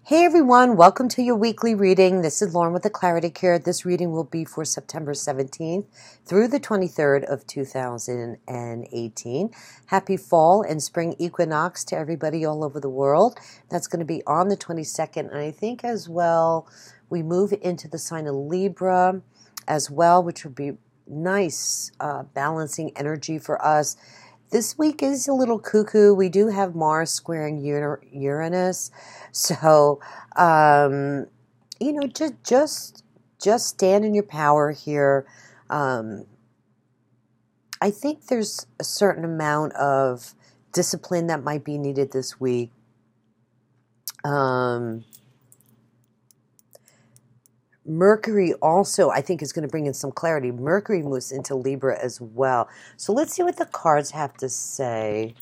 Hey everyone, welcome to your weekly reading. This is Lauren with the Clarity Cure. This reading will be for September 17th through the 23rd of 2018. Happy fall and spring equinox to everybody all over the world. That's going to be on the 22nd, and I think as well we move into the sign of Libra as well, which will be nice balancing energy for us. This week is a little cuckoo. We do have Mars squaring Uranus. So, just stand in your power here. I think there's a certain amount of discipline that might be needed this week. Mercury also, I think, is going to bring in some clarity. Mercury moves into Libra as well. So let's see what the cards have to say.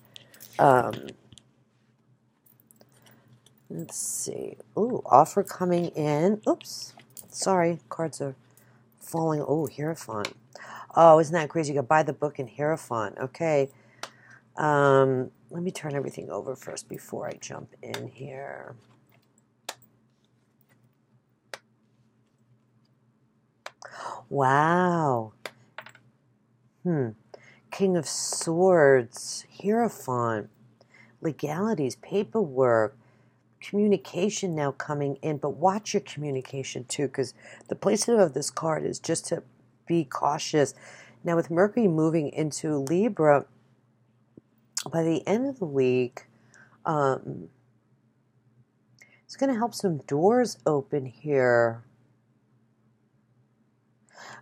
Let's see. Ooh, offer coming in. Oops. Sorry, cards are falling. Oh, Hierophant. Oh, isn't that crazy? You got buy the book in Hierophant. Okay. Let me turn everything over first before I jump in here. Wow. King of Swords, Hierophant, legalities, paperwork, communication now coming in, but watch your communication too, because the placement of this card is just to be cautious. Now with Mercury moving into Libra, by the end of the week, it's going to help some doors open here.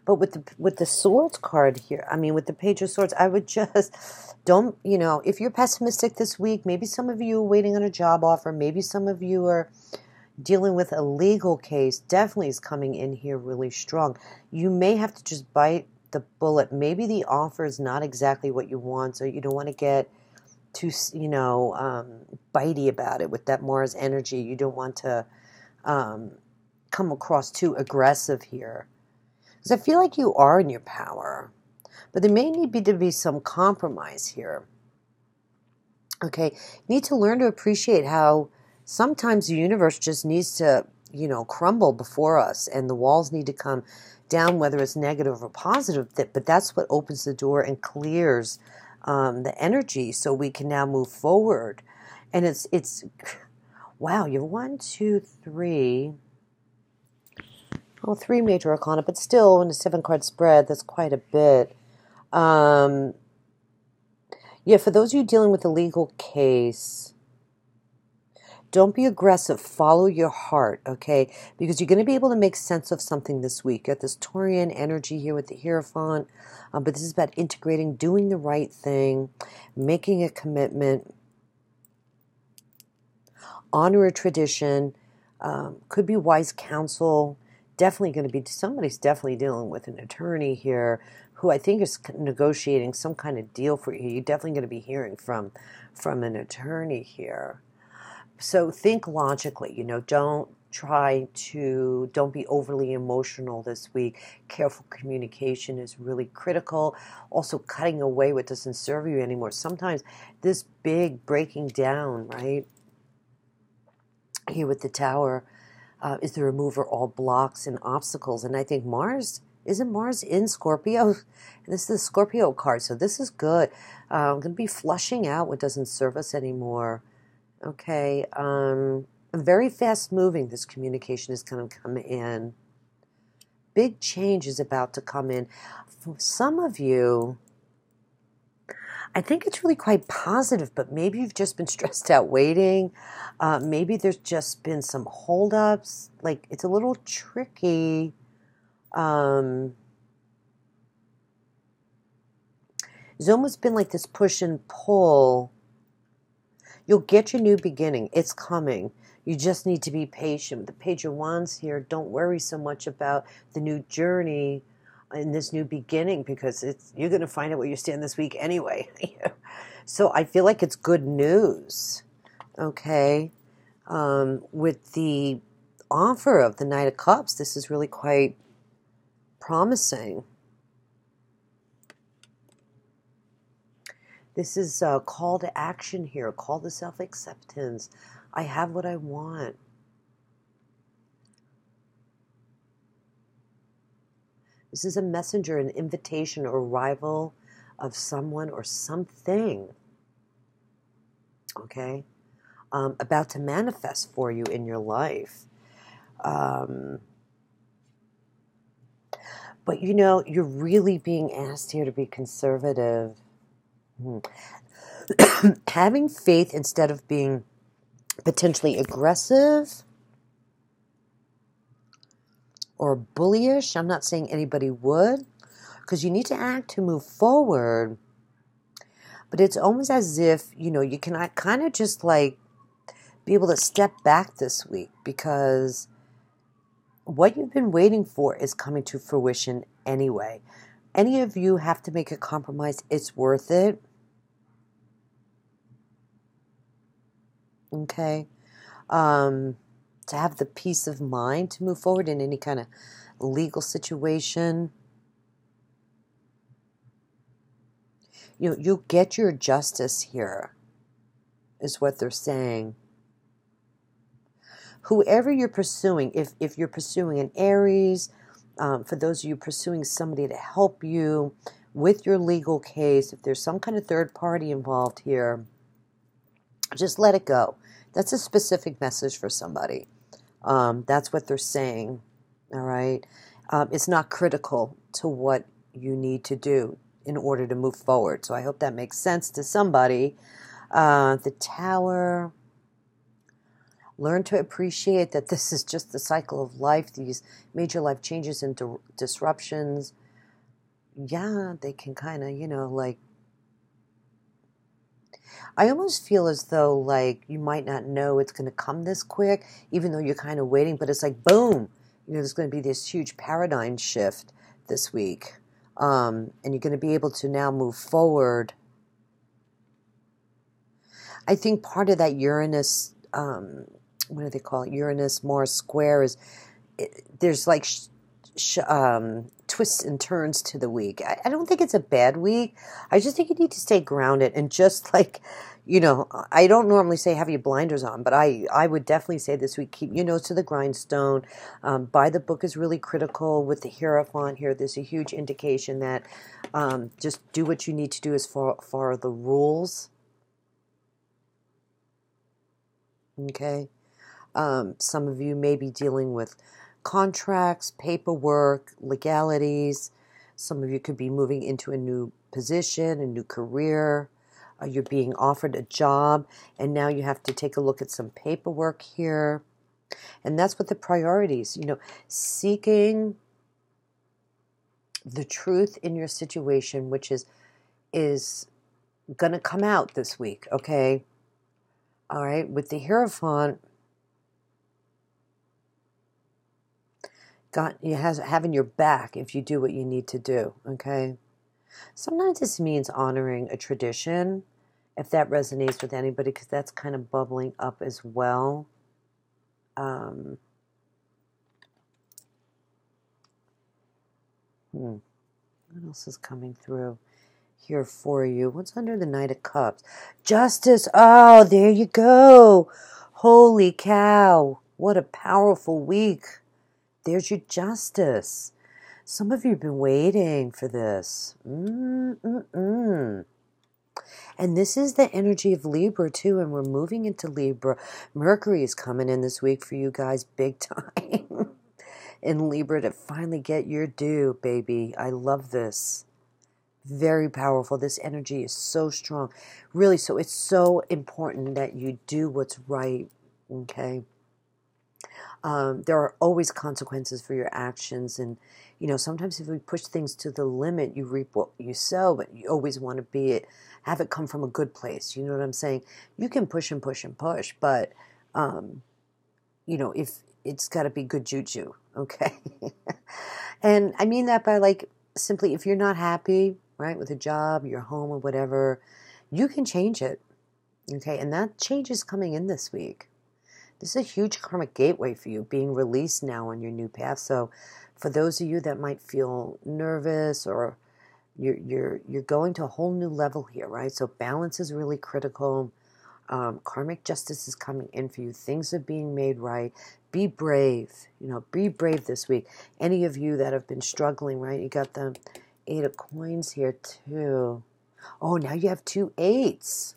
But with the Swords card here, I mean, with the Page of Swords, I would just don't, if you're pessimistic this week, maybe some of you are waiting on a job offer, maybe some of you are dealing with a legal case, definitely is coming in here really strong. You may have to just bite the bullet. Maybe the offer is not exactly what you want, so you don't want to get too, bitey about it with that Mars energy. You don't want to come across too aggressive here. Because I feel like you are in your power, but there may need to be some compromise here. Okay, you need to learn to appreciate how sometimes the universe just needs to, crumble before us, and the walls need to come down, whether it's negative or positive. But that's what opens the door and clears the energy, so we can now move forward. And it's wow. You have 1, 2, 3. Well, 3 major arcana, but still in a 7-card spread, that's quite a bit. Yeah, for those of you dealing with a legal case, don't be aggressive. Follow your heart, okay? Because you're going to be able to make sense of something this week. You got this Taurian energy here with the Hierophant, but this is about integrating, doing the right thing, making a commitment, honor a tradition, could be wise counsel. Definitely going to be, somebody's definitely dealing with an attorney here who I think is negotiating some kind of deal for you. You're definitely going to be hearing from an attorney here. So think logically, don't be overly emotional this week. Careful communication is really critical. Also cutting away what doesn't serve you anymore. Sometimes this big breaking down, right, here with the Tower, is the remover of all blocks and obstacles. And I think isn't Mars in Scorpio? And this is the Scorpio card, so this is good. I'm going to be flushing out what doesn't serve us anymore. Okay, very fast moving, this communication is going to come in. Big change is about to come in. For some of you, I think it's really quite positive, but maybe you've just been stressed out waiting. Maybe there's just been some holdups. Like, it's a little tricky. There's almost been like this push and pull. You'll get your new beginning. It's coming. You just need to be patient. With the Page of Wands here, don't worry so much about the new journey in this new beginning, because you're going to find out where you stand this week anyway. So I feel like it's good news. Okay. With the offer of the Knight of Cups, this is really quite promising. This is a call to action here, a call to self-acceptance. I have what I want. This is a messenger, an invitation or arrival of someone or something, okay, about to manifest for you in your life. But you know, you're really being asked here to be conservative. Having faith instead of being potentially aggressive or bullyish. I'm not saying anybody would, because you need to act to move forward. But it's almost as if, you know, you can kind of just like be able to step back this week, because what you've been waiting for is coming to fruition anyway. Any of you have to make a compromise, it's worth it. Okay? To have the peace of mind to move forward in any kind of legal situation. You know, you'll get your justice here, is what they're saying. Whoever you're pursuing, if you're pursuing an Aries, for those of you pursuing somebody to help you with your legal case, if there's some kind of third party involved here, just let it go. That's a specific message for somebody. That's what they're saying, all right? It's not critical to what you need to do in order to move forward. So I hope that makes sense to somebody. The Tower. Learn to appreciate that this is just the cycle of life, these major life changes and disruptions. Yeah, they can kind of, you know, like, I almost feel as though, like, you might not know it's going to come this quick, even though you're kind of waiting, but it's like, boom, you know, there's going to be this huge paradigm shift this week. And you're going to be able to now move forward. I think part of that Uranus, what do they call it? Uranus Mars square is, there's like twists and turns to the week. I don't think it's a bad week. I just think you need to stay grounded and just like, you know, I don't normally say have your blinders on, but I would definitely say this week, keep your nose to the grindstone. Buy the book is really critical with the Hierophant here. There's a huge indication that just do what you need to do as far as the rules. Okay. Some of you may be dealing with contracts, paperwork, legalities. Some of you could be moving into a new position, a new career. You're being offered a job, and now you have to take a look at some paperwork here. And that's what the priorities, you know, seeking the truth in your situation, which is going to come out this week, okay? All right, with the Hierophant, having your back if you do what you need to do, okay? Sometimes this means honoring a tradition, if that resonates with anybody, because that's kind of bubbling up as well. What else is coming through here for you? What's under the Knight of Cups? Justice. Oh, there you go. Holy cow. What a powerful week. There's your justice. Some of you have been waiting for this. And this is the energy of Libra, too, and we're moving into Libra. Mercury is coming in this week for you guys big time in Libra to finally get your due, baby. I love this. Very powerful. This energy is so strong. Really, so it's so important that you do what's right, okay? There are always consequences for your actions, and you know, sometimes if we push things to the limit, you reap what you sow, but you always want to have it come from a good place. You know what I'm saying? You can push and push and push, but you know, if it's got to be good juju, okay? And I mean that by like simply, if you're not happy, right, with a job, your home, or whatever, you can change it, okay? And that change is coming in this week. This is a huge karmic gateway for you, being released now on your new path. So for those of you that might feel nervous, or you're going to a whole new level here, right? So balance is really critical. Karmic justice is coming in for you. Things are being made right. Be brave. You know, be brave this week. Any of you that have been struggling, right? You got the 8 of coins here too. Oh, now you have 2 8s.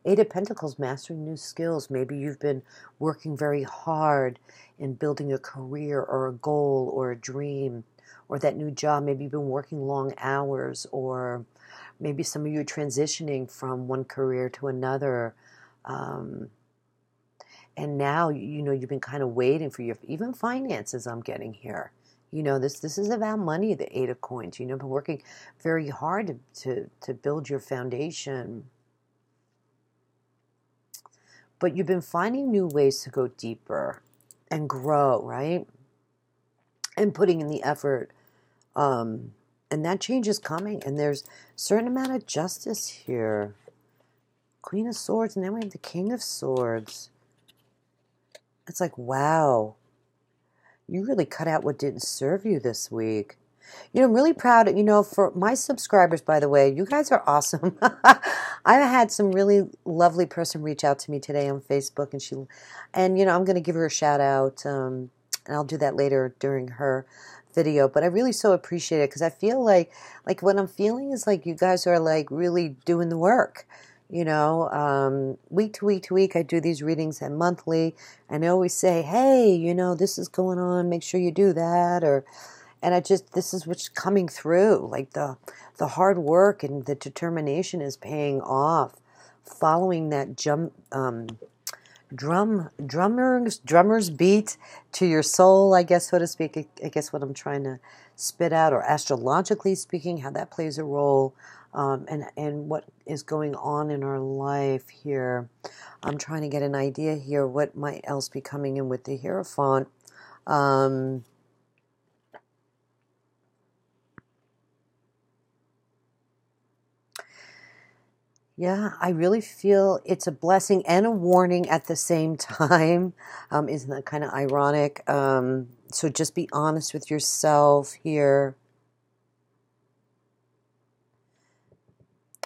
8 of Pentacles, mastering new skills. Maybe you've been working very hard in building a career or a goal or a dream or that new job. Maybe you've been working long hours, or maybe some of you are transitioning from one career to another. And now, you know, you've been kind of waiting for your, even finances I'm getting here. You know, this is about money, the 8 of coins. You know, been working very hard to build your foundation. But you've been finding new ways to go deeper and grow, right? And putting in the effort. And that change is coming. And there's a certain amount of justice here. Queen of Swords, and then we have the King of Swords. It's like, wow. You really cut out what didn't serve you this week. You know, I'm really proud, you know, for my subscribers, by the way, you guys are awesome. I had some really lovely person reach out to me today on Facebook, and you know, I'm going to give her a shout out, and I'll do that later during her video, but I really so appreciate it, because I feel like what I'm feeling is like you guys are like really doing the work. You know, week to week to week, I do these readings and monthly, and I always say, hey, you know, this is going on, make sure you do that, and this is what's coming through, like the hard work and the determination is paying off, following that drummer's beat to your soul, I guess, so to speak. I guess what I'm trying to spit out, or astrologically speaking, how that plays a role. And what is going on in our life here. I'm trying to get an idea here what might else be coming in with the Hierophant. Yeah, I really feel it's a blessing and a warning at the same time. Isn't that kind of ironic? So just be honest with yourself here.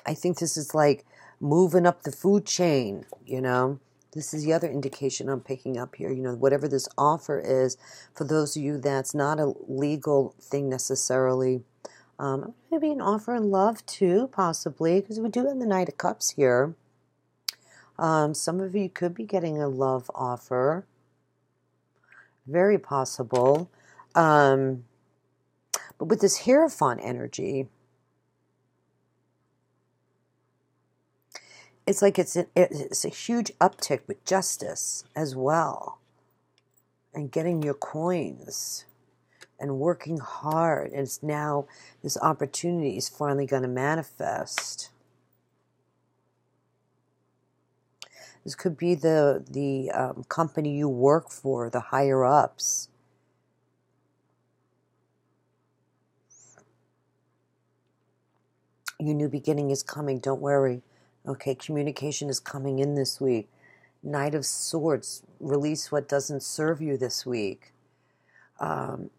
I think this is like moving up the food chain, you know. This is the other indication I'm picking up here. You know, whatever this offer is, for those of you that's not a legal thing necessarily. Maybe an offer in love too, possibly, because we do have the Knight of Cups here. Some of you could be getting a love offer. Very possible. But with this Hierophant energy, it's like it's a huge uptick with justice as well. And getting your coins and working hard. And it's now this opportunity is finally going to manifest. This could be the company you work for, the higher ups. Your new beginning is coming. Don't worry. Okay, communication is coming in this week. Knight of Swords. Release what doesn't serve you this week.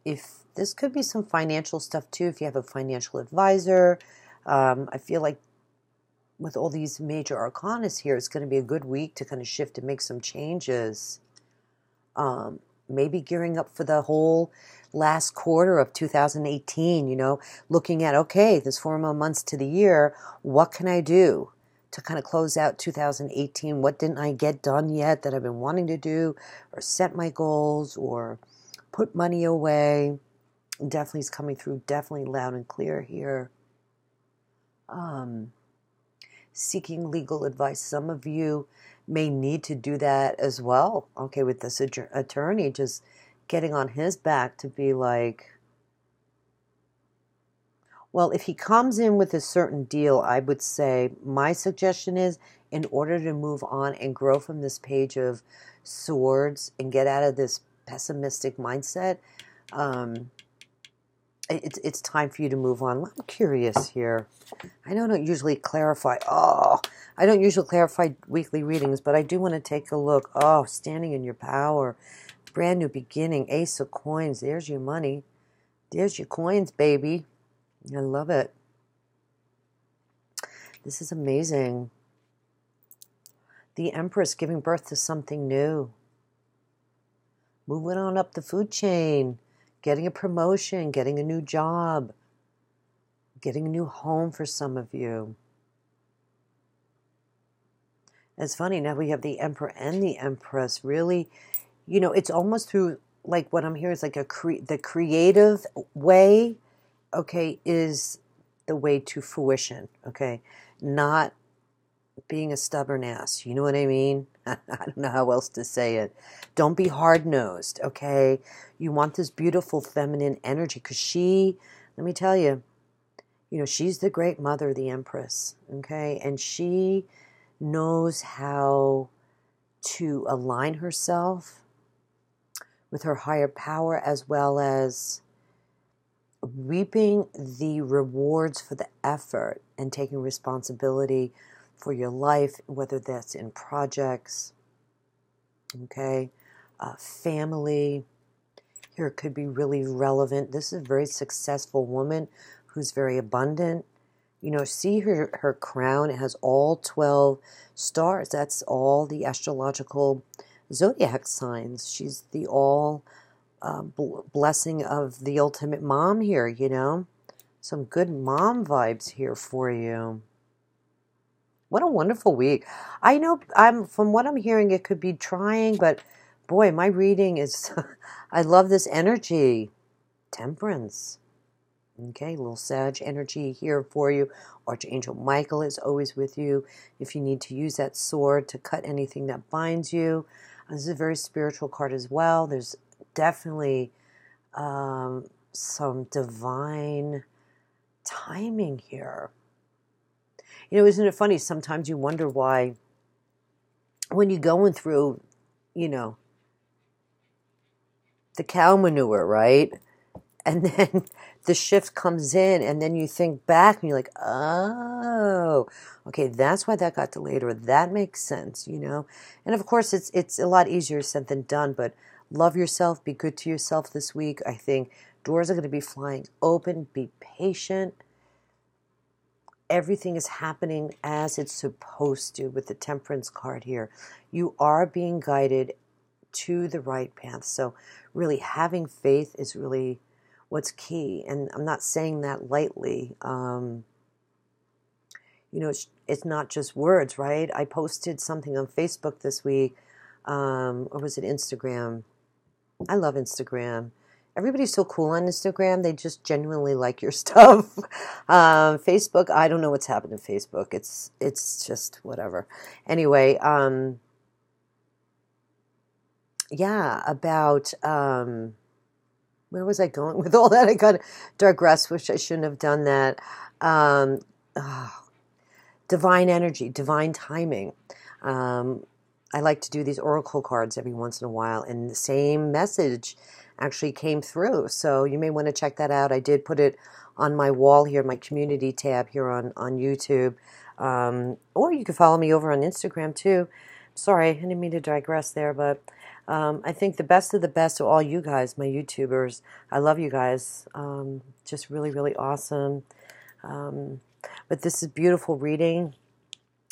If this could be some financial stuff too, if you have a financial advisor. I feel like with all these major arcanas here, it's going to be a good week to kind of shift and make some changes. Maybe gearing up for the whole last quarter of 2018, you know, looking at, okay, there's 4 more months to the year. What can I do to kind of close out 2018? What didn't I get done yet that I've been wanting to do, or set my goals, or put money away? Definitely is coming through, definitely loud and clear here. Seeking legal advice. Some of you may need to do that as well. Okay, with this attorney, just getting on his back to be like, well, if he comes in with a certain deal, I would say my suggestion is, in order to move on and grow from this Page of Swords and get out of this pessimistic mindset, it's time for you to move on. I'm curious here. I don't usually clarify. I don't usually clarify weekly readings, but I do want to take a look. Oh, standing in your power. Brand new beginning. Ace of Coins. There's your money. There's your coins, baby. I love it. This is amazing. The Empress giving birth to something new. Moving on up the food chain. Getting a promotion. Getting a new job. Getting a new home for some of you. It's funny, now we have the Emperor and the Empress. Really, you know, it's almost through, like what I'm hearing is like the creative way, okay, is the way to fruition, okay? Not being a stubborn ass, you know what I mean? I don't know how else to say it. Don't be hard-nosed, okay? You want this beautiful feminine energy, because she, let me tell you, you know, she's the great mother, the Empress, okay? And she knows how to align herself with her higher power, as well as reaping the rewards for the effort and taking responsibility for your life, whether that's in projects, okay, family. Here it could be really relevant. This is a very successful woman who's very abundant. You know, see her crown. It has all 12 stars. That's all the astrological zodiac signs. She's the all blessing of the ultimate mom here, you know. Some good mom vibes here for you. What a wonderful week. I know from what I'm hearing, it could be trying, but boy, my reading is, I love this energy. Temperance. Okay, little Sag energy here for you. Archangel Michael is always with you if you need to use that sword to cut anything that binds you. This is a very spiritual card as well. There's definitely some divine timing here. You know, isn't it funny? Sometimes you wonder why, when you're going through, you know, the cow manure, right? And then the shift comes in, and then you think back, and you're like, oh, okay, that's why that got delayed, or that makes sense, you know? And of course, it's a lot easier said than done, but love yourself, be good to yourself this week. I think doors are going to be flying open. Be patient. Everything is happening as it's supposed to with the Temperance card here. You are being guided to the right path. So really having faith is really what's key. And I'm not saying that lightly. You know, it's not just words, right? I posted something on Facebook this week, or was it Instagram? I love Instagram. Everybody's so cool on Instagram. They just genuinely like your stuff. Facebook, I don't know what's happened to Facebook. It's just whatever. Anyway, yeah, about where was I going with all that? I got digressed, which I shouldn't have done that. Divine energy, divine timing. I like to do these oracle cards every once in a while, and the same message actually came through. So you may want to check that out. I did put it on my wall here, my community tab here on YouTube. Or you can follow me over on Instagram too. Sorry, I didn't mean to digress there, but I think the best of the best to all you guys, my YouTubers. I love you guys. Just really, really awesome. But this is beautiful reading.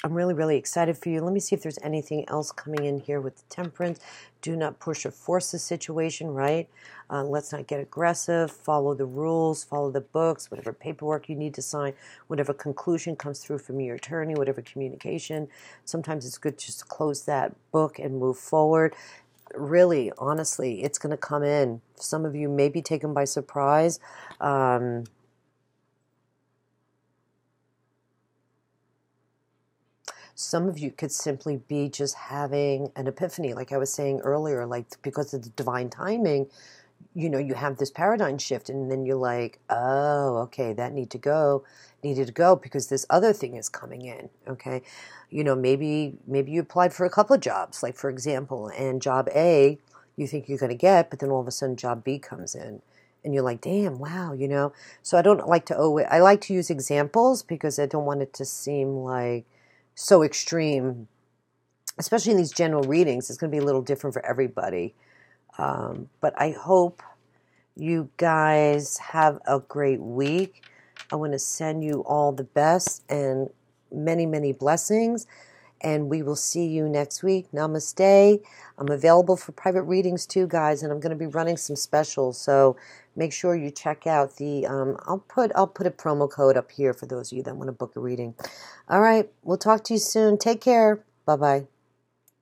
I'm really, really excited for you. Let me see if there's anything else coming in here with the Temperance. Do not push or force the situation, right? Let's not get aggressive. Follow the rules. Follow the books. Whatever paperwork you need to sign. Whatever conclusion comes through from your attorney. Whatever communication. Sometimes it's good just to close that book and move forward. Really, honestly, it's going to come in. Some of you may be taken by surprise. Some of you could simply be just having an epiphany, like I was saying earlier, like because of the divine timing, you know, you have this paradigm shift, and then you're like, oh, okay, that needed to go because this other thing is coming in, okay? You know, maybe you applied for a couple of jobs, like for example, and job A, you think you're going to get, but then all of a sudden job B comes in. And you're like, damn, wow, you know? So I don't like to I like to use examples because I don't want it to seem like so extreme, especially in these general readings. It's going to be a little different for everybody. But I hope you guys have a great week. I want to send you all the best, and many, many blessings. And we will see you next week. Namaste. I'm available for private readings too, guys, and I'm going to be running some specials. So make sure you check out the. I'll put a promo code up here for those of you that want to book a reading. All right, we'll talk to you soon. Take care. Bye bye.